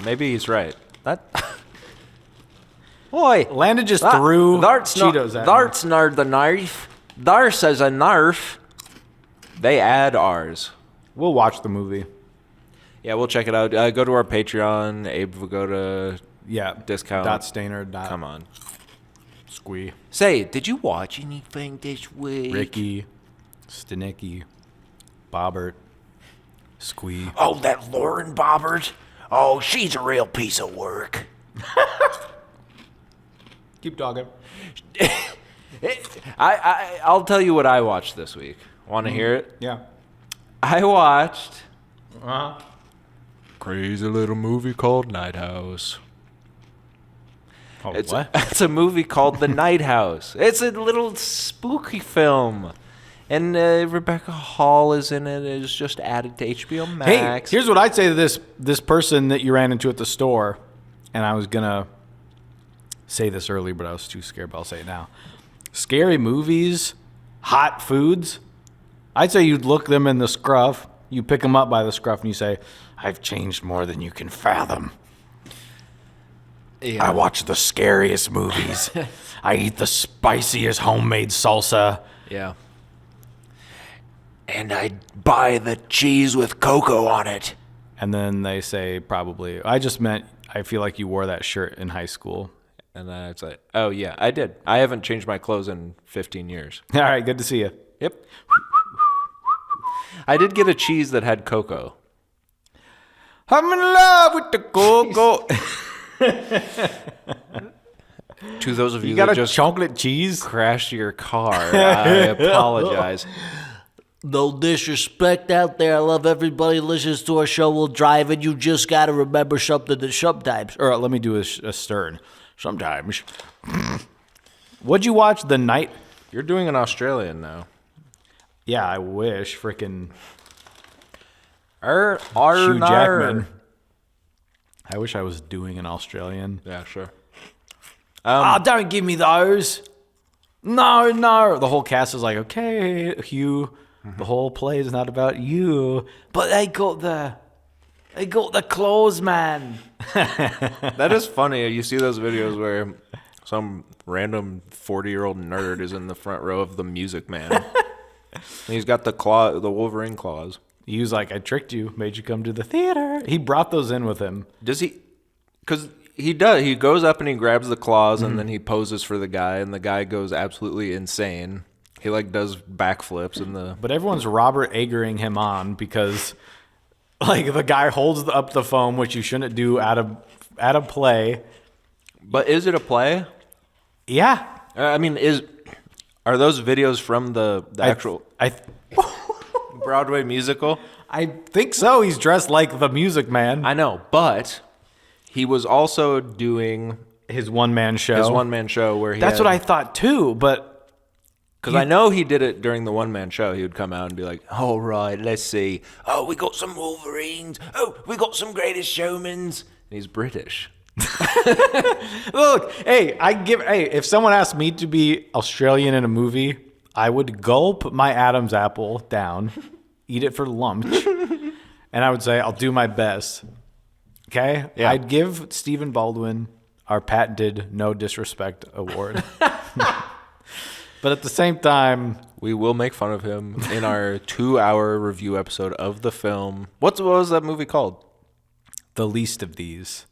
Maybe he's right. That. Oi. Landon just threw That's Cheetos at me. That's not the knife. There's as a knife. They add R's. We'll watch the movie. Yeah, we'll check it out. Go to our Patreon. Abe will go to Yeah. Discount. Dot Stainer. Dot. Come on. Squee. Say, did you watch anything this week? Ricky. Stanicky. Bobbert. Squee. Oh, that Lauren Bobbert. Oh, she's a real piece of work. Keep talking. I'll tell you what I watched this week. Want to hear it? Yeah. I watched Crazy little movie called Night House. Oh, it's what? it's a movie called The Night House. It's a little spooky film. And Rebecca Hall is in it. It's just added to HBO Max. Hey, here's what I'd say to this person that you ran into at the store, and I was gonna say this earlier, but I was too scared. But I'll say it now. Scary movies, hot foods. I'd say you'd look them in the scruff. You pick them up by the scruff, and you say, "I've changed more than you can fathom. Yeah. I watch the scariest movies. I eat the spiciest homemade salsa." Yeah. And I buy the cheese with cocoa on it. And then they say, probably, I just meant, I feel like you wore that shirt in high school. And then it's like, oh, yeah, I did. I haven't changed my clothes in 15 years. All right, good to see you. Yep. I did get a cheese that had cocoa. I'm in love with the cocoa. To those of you, You got that a just chocolate cheese? crashed your car, I apologize. No disrespect out there. I love everybody listens to our show while driving. You just got to remember something that sometimes. Or let me do a stern. Sometimes. What'd you watch the night? You're doing an Australian now. Yeah, I wish. Freaking Hugh Hugh Jackman. I wish I was doing an Australian. Yeah, sure. Don't give me those. No. The whole cast is like, okay, Hugh. The whole play is not about you, but they got the clothes, man. That is funny. You see those videos where some random 40-year-old nerd is in the front row of the Music Man. And he's got the Wolverine claws. He was like, I tricked you, made you come to the theater. He brought those in with him. Does he? Because he does. He goes up and he grabs the claws and then he poses for the guy, and the guy goes absolutely insane. He like does backflips in the. But everyone's Robert Agering him on because, like, the guy holds up the phone, which you shouldn't do at a play. But is it a play? Yeah, I mean, are those videos from the actual Broadway musical? I think so. He's dressed like the Music Man. I know, but he was also doing His one-man show. his one-man show where he. That's what I thought too, but. Because I know he did it during the one-man show. He would come out and be like, all right, let's see. Oh, we got some Wolverines. Oh, we got some Greatest Showmans. And he's British. Look, hey, if someone asked me to be Australian in a movie, I would gulp my Adam's apple down, eat it for lunch, and I would say, I'll do my best. Okay? Yeah. I'd give Stephen Baldwin our patented no disrespect award. But at the same time, We will make fun of him in our 2-hour review episode of the film. What was that movie called? the least of these.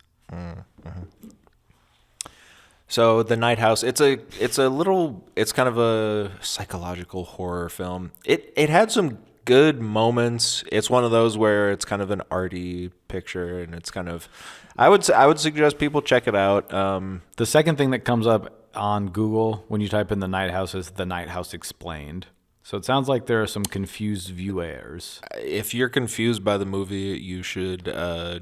So The Night House, it's kind of a psychological horror film. It had some good moments. It's one of those where it's kind of an arty picture, and it's kind of, I would suggest people check it out. The second thing that comes up on Google when you type in The Night House is The Night House Explained. So it sounds like there are some confused viewers. If you're confused by the movie, you should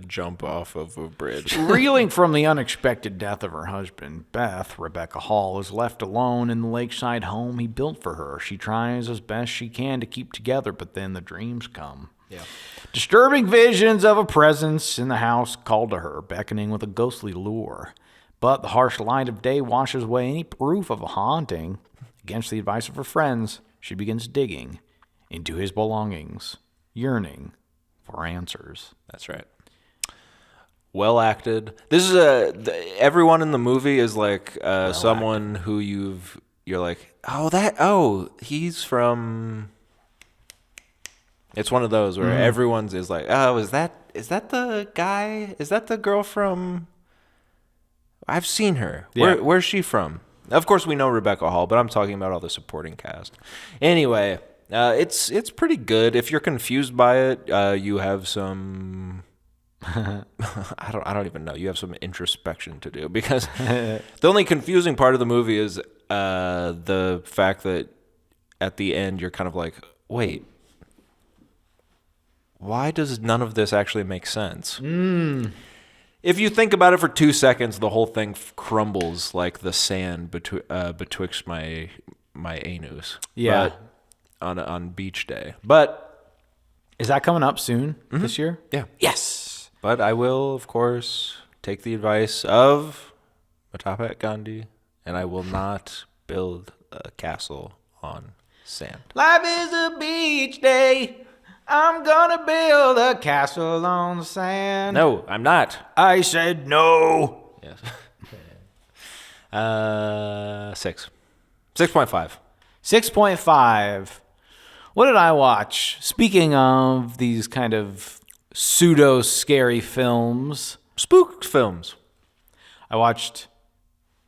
jump off of a bridge. Reeling from the unexpected death of her husband, Beth, Rebecca Hall, is left alone in the lakeside home he built for her. She tries as best she can to keep together, but then the dreams come. Yeah. Disturbing visions of a presence in the house call to her, beckoning with a ghostly lure. But the harsh light of day washes away any proof of a haunting. Against the advice of her friends, she begins digging into his belongings, yearning for answers. That's right. Well acted. This is everyone in the movie is like someone who you're like, he's from. It's one of those where everyone's is like, oh, is that the guy? Is that the girl from? I've seen her. Yeah. Where's she from? Of course, we know Rebecca Hall, but I'm talking about all the supporting cast. Anyway, it's pretty good. If you're confused by it, you have some. I don't even know. You have some introspection to do because the only confusing part of the movie is the fact that at the end you're kind of like, wait, why does none of this actually make sense? If you think about it for 2 seconds, the whole thing crumbles like the sand betwixt my anus. Yeah. But on beach day. But Is that coming up soon this year? yeah. Yes. But I will, of course, take the advice of Mahatma Gandhi, and I will not build a castle on sand. Life is a beach day. I'm gonna build a castle on sand. No, I'm not. I said no. Yes. 6. 6.5. 6.5. What did I watch? Speaking of these kind of pseudo scary films, Spook films. I watched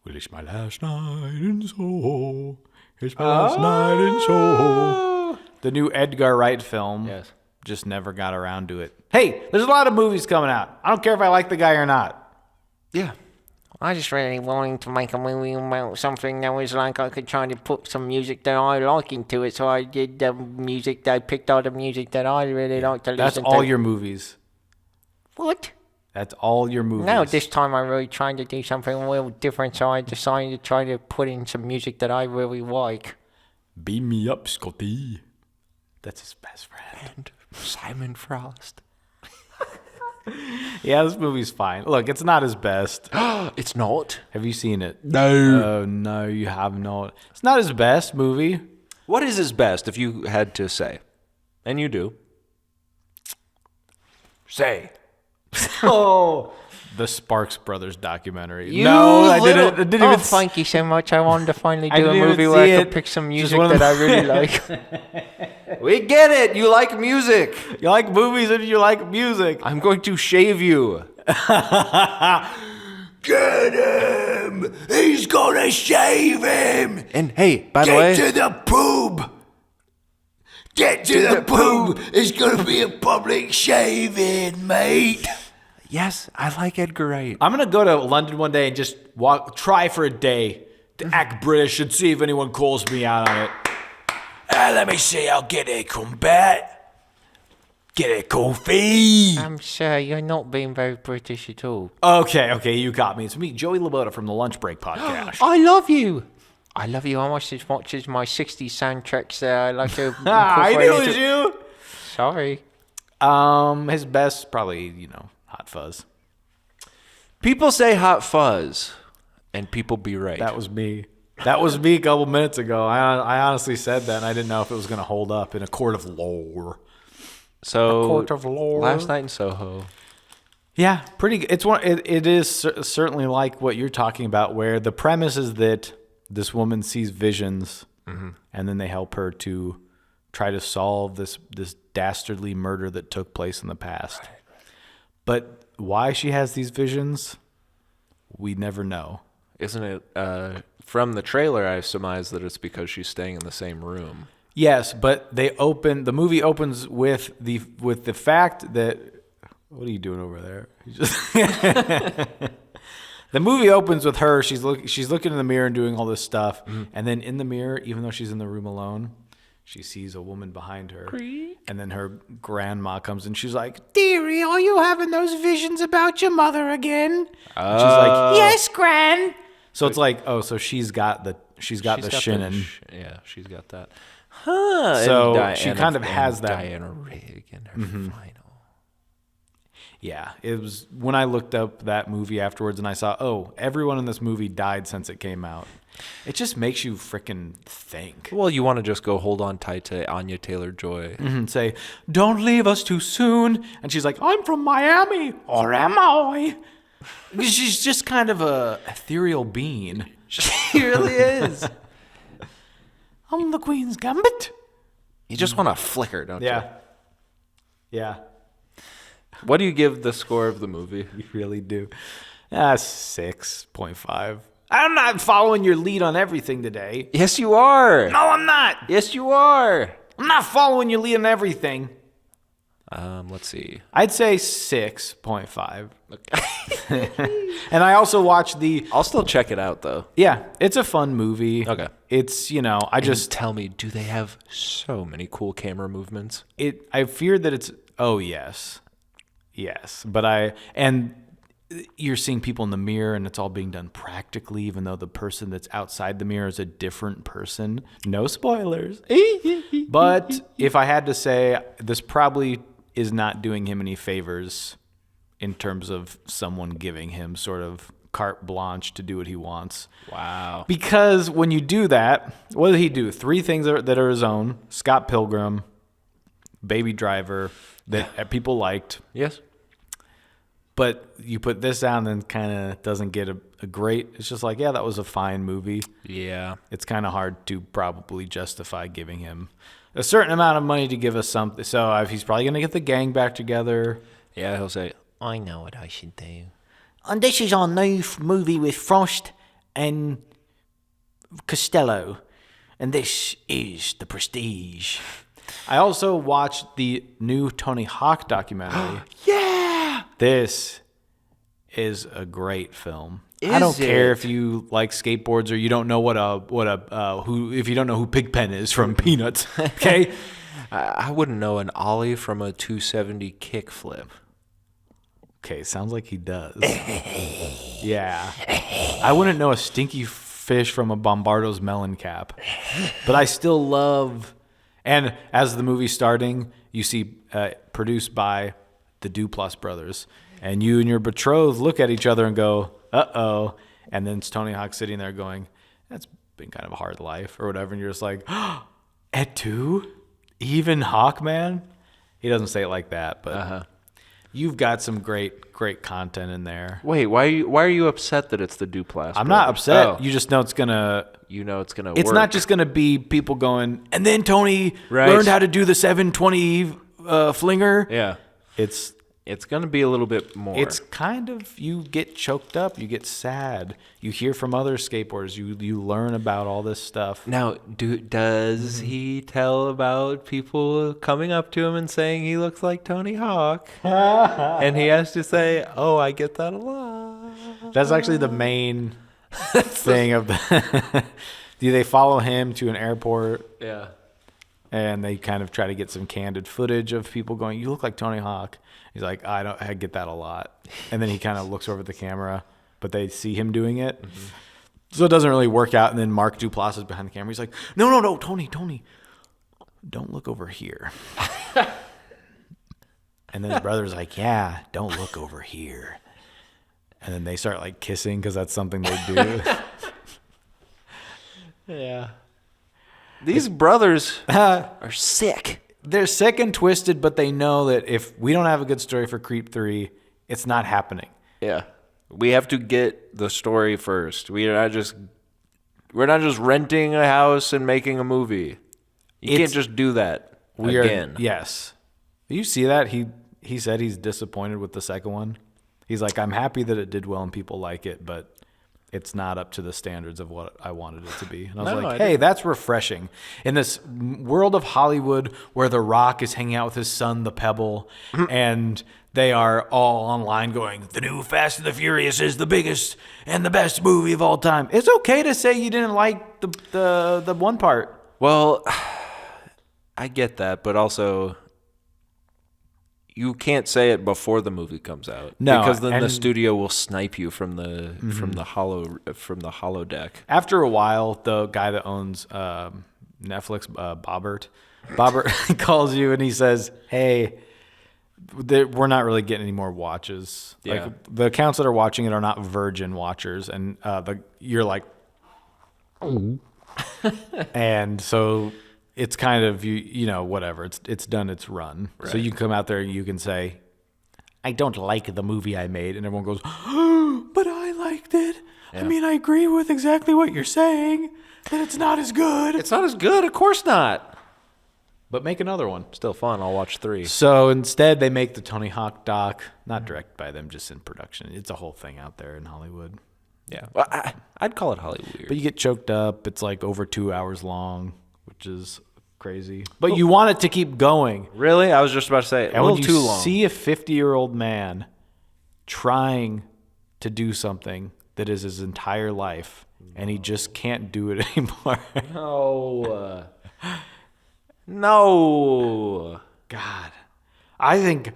Well, it's my last night in Soho. It's my last night in Soho. the new Edgar Wright film. Yes. Just never got around to it. Hey, there's a lot of movies coming out. I don't care if I like the guy or not. Yeah. I just really wanted to make a movie about something that was like I could try to put some music that I like into it. So I did the music. I picked all the music that I really like to That's listen all to. your movies. What? That's all your movies. No, this time I really tried to do something a little different. So I decided to try to put in some music that I really like. Beam me up, Scotty. That's his best friend. And Simon Frost. Yeah, this movie's fine. Look, it's not his best. It's not. Have you seen it? No. Oh, no, you have not. It's not his best movie. What is his best if you had to say? And you do. Say. Oh, the Sparks Brothers documentary. You no, I little- didn't Oh, even. thank you so much. I wanted to finally I do a didn't even movie where see I could it. pick some Just music one of that the- I really like. We get it. You like music. You like movies and you like music. I'm going to shave you. Get him! He's gonna shave him! And hey, by the way, Get to the poob! Get to the poob! It's gonna be a public shaving, mate! yes, I like Edgar Wright. I'm gonna go to London one day and just try for a day to act British and see if anyone calls me out on it. Let me see, I'll get a combat. Get a coffee. I'm sure you're not being very British at all. Okay, you got me. It's me, Joey Laboda from the Lunch Break Podcast. I love you. I love you almost as much as my 60s soundtracks I like to I incorporate knew it into- was you. Sorry. His best, probably, Hot Fuzz. People say Hot Fuzz, and people be right. That was me. That was me a couple minutes ago. I honestly said that, and I didn't know if it was going to hold up in a court of law. so. A court of law. Last night in Soho. Yeah, pretty good. It is certainly like what you're talking about, where the premise is that this woman sees visions, and then they help her to try to solve this dastardly murder that took place in the past. Right. But why she has these visions, we never know. Isn't it? From the trailer, I surmise that it's because she's staying in the same room. Yes, but the movie opens with the fact that, what are you doing over there? The movie opens with her. She's looking in the mirror and doing all this stuff, and then in the mirror, even though she's in the room alone, she sees a woman behind her. And then her grandma comes and she's like, "Dearie, are you having those visions about your mother again?" And she's like, "Yes, Gran." So it's like, oh, so she's got the shinin. Yeah, she's got that. Huh. So and she kind of has that. Diana Rigg in her final. Yeah, it was when I looked up that movie afterwards and I saw, oh, everyone in this movie died since it came out. It just makes you freaking think. Well, you want to just go hold on tight to Anya Taylor-Joy. And say, "Don't leave us too soon." And she's like, "I'm from Miami, or am I?" She's just kind of a ethereal being. She really is. I'm the Queen's Gambit. You just want to flicker, don't you? Yeah, What do you give the score of the movie? you really do. 6.5. I'm not following your lead on everything today. Yes, you are. No, I'm not. Yes, you are. I'm not following your lead on everything. Let's see. I'd say 6.5. And I also watched I'll still check it out, though. Yeah, it's a fun movie. Okay. It's, Just tell me, do they have so many cool camera movements? I fear that it's, oh, yes. Yes. And you're seeing people in the mirror and it's all being done practically, even though the person that's outside the mirror is a different person. No spoilers. But if I had to say, this probably is not doing him any favors in terms of someone giving him sort of carte blanche to do what he wants. Wow. Because when you do that, what did he do? 3 things that are his own. Scott Pilgrim, Baby Driver, that people liked. Yes. But you put this out and then kind of doesn't get a great... It's just like, yeah, that was a fine movie. Yeah. It's kind of hard to probably justify giving him a certain amount of money to give us something. So he's probably going to get the gang back together. Yeah, he'll say, I know what I should do. And this is our new movie with Frost and Costello. And this is The Prestige. I also watched the new Tony Hawk documentary. yeah! This is a great film. Is I don't care it? if you like skateboards or you don't know if you don't know who Pigpen is from Peanuts. Okay, I wouldn't know an ollie from a 270 kickflip. okay, sounds like he does. Yeah, I wouldn't know a stinky fish from a Bombardo's melon cap, but I still love. And as the movie's starting, you see produced by the Duplass brothers, and you and your betrothed look at each other and go, uh-oh. And then it's Tony Hawk sitting there going, that's been kind of a hard life or whatever. And you're just like, at 2? Even Hawkman? He doesn't say it like that, but you've got some great content in there. Wait, why are you upset that it's the Duplass? I'm not upset. Oh. You just know it's going to... You know it's going to work. It's not just going to be people going, and then Tony Right. learned how to do the 720 flinger. Yeah. It's going to be a little bit more. It's kind of, you get choked up, you get sad. You hear from other skateboarders, you learn about all this stuff. Now, does he tell about people coming up to him and saying he looks like Tony Hawk? And he has to say, oh, I get that a lot. That's actually the main thing of the... They follow him to an airport. Yeah. And they kind of try to get some candid footage of people going, you look like Tony Hawk. He's like, I get that a lot. And then he kind of looks over at the camera, but they see him doing it. Mm-hmm. So it doesn't really work out. And then Mark Duplass is behind the camera. He's like, no, Tony, don't look over here. And then his brother's like, yeah, don't look over here. And then they start like kissing because that's something they do. Yeah. These brothers are sick. They're sick and twisted, but they know that if we don't have a good story for Creep 3, it's not happening. Yeah. We have to get the story first. We're not just renting a house and making a movie. You can't just do that again. Yes. You see that? He said he's disappointed with the second one. He's like, I'm happy that it did well and people like it, but it's not up to the standards of what I wanted it to be. And I was like, hey, that's refreshing. In this world of Hollywood where The Rock is hanging out with his son, The Pebble, and they are all online going, the new Fast and the Furious is the biggest and the best movie of all time. It's okay to say you didn't like the one part. Well, I get that, but also... You can't say it before the movie comes out. No, because then the studio will snipe you from the holodeck. After a while, the guy that owns Netflix, Bobbert calls you and he says, "Hey, we're not really getting any more watches. Yeah. Like the accounts that are watching it are not virgin watchers." And you're like, and so. It's kind of, you know, whatever. It's done its run. Right. So you can come out there and you can say, I don't like the movie I made. And everyone goes, oh, but I liked it. Yeah. I mean, I agree with exactly what you're saying, that it's not as good. It's not as good. Of course not. But make another one. Still fun. I'll watch 3. So instead, they make the Tony Hawk doc, not directed by them, just in production. It's a whole thing out there in Hollywood. Yeah. Well, I'd call it Hollywood. But you get choked up. It's like over 2 hours long, which is crazy. But you want it to keep going. Really? I was just about to say, a And little when you too long. see a 50-year-old man trying to do something that is his entire life, and he just can't do it anymore. No. God. I think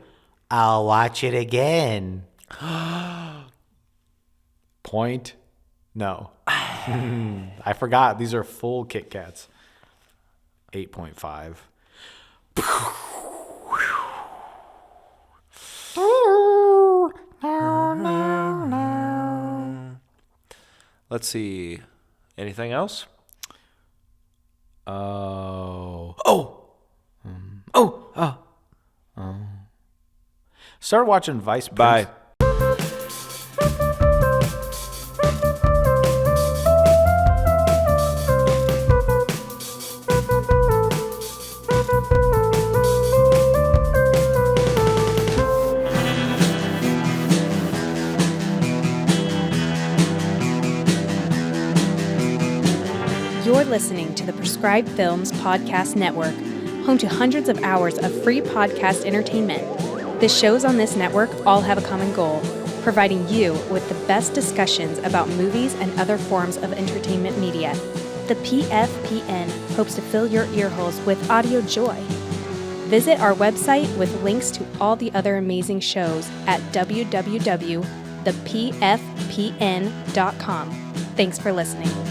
I'll watch it again. Point? No. I forgot. These are full Kit Kats. 8.5. Let's see. Anything else? Start watching Vice Bye. Prince. You're listening to the Prescribed Films Podcast Network, home to hundreds of hours of free podcast entertainment. The shows on this network all have a common goal, providing you with the best discussions about movies and other forms of entertainment media. The PFPN hopes to fill your earholes with audio joy. Visit our website with links to all the other amazing shows at www.thepfpn.com. Thanks for listening.